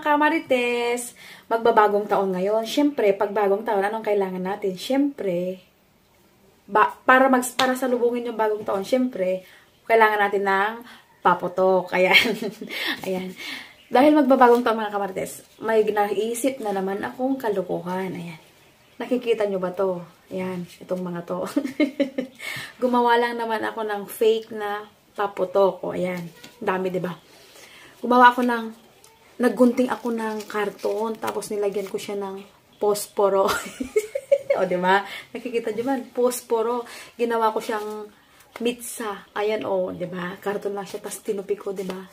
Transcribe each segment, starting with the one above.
mga kamarites, magbabagong taon ngayon. Siyempre, pag bagong taon, anong kailangan natin? Siyempre, para salubungin yung bagong taon, siyempre, kailangan natin ng paputok. Ayan. Ayan. Dahil magbabagong taon mga kamarites, may naisip na naman akong kalukuhan. Ayan. Nakikita nyo ba to? Ayan, itong mga to. Gumawa lang naman ako ng fake na paputok. O, ayan. Dami, diba? Gumawa ako naggunting ako ng karton, tapos nilagyan ko siya ng posporo. O, diba? Nakikita nyo man, posporo. Ginawa ko siyang mitsa. Ayan, o, diba? Karton lang siya, tapos tinupi ko, diba?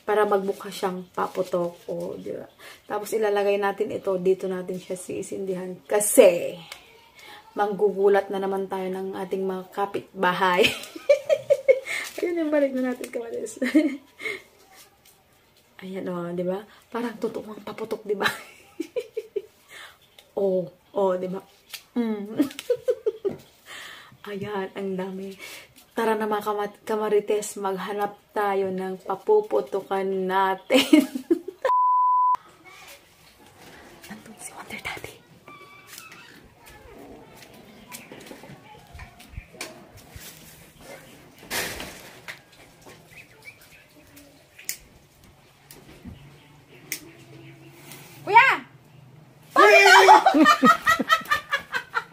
Para magmukha siyang paputok. O, diba? Tapos ilalagay natin ito, dito natin siya sisindihan. Kasi, manggugulat na naman tayo ng ating mga kapitbahay. Ayun yung balik na natin kamalis. Ayan o, diba? Parang totoong paputok, diba? O, diba? Ayan, ang dami. Tara na mga kamarites, maghanap tayo ng papuputukan natin. Nandun si Wonder Daddy. Kuya!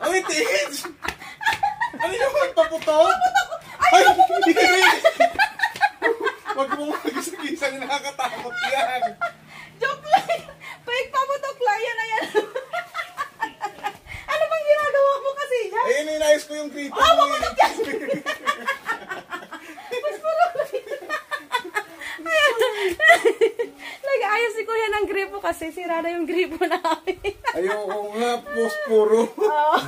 Ay, tiis! Ano yung magpaputok? Ay, wag mo mag-isa-isang nakakatakot yan. Joke lang! Paputok lang yan, ayan. Ano bang ginagawa mo kasi yan? Ayun, inayos ko yung gripo. Paputok yan! Nag-ayos si Kuya ng gripo kasi sira na yung gripo namin. Ayoko nga, posporo. Oh.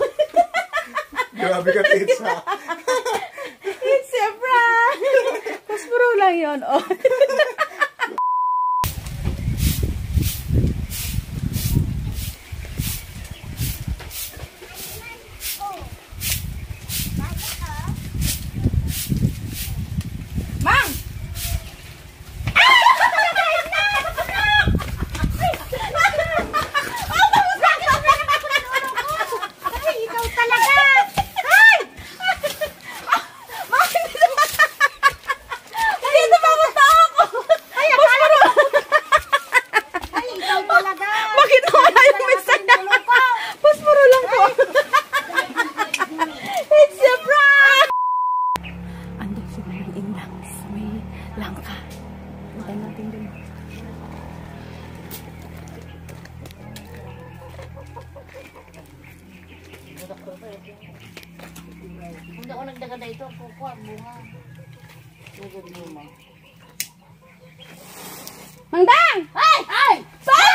Grabe ka, Tits, ha? It's a prank! Posporo lang yun, oh. Mang! Hindi ako nagdaga ito, kukuha, bunga. Mangdang! Ay! Ay! Saan?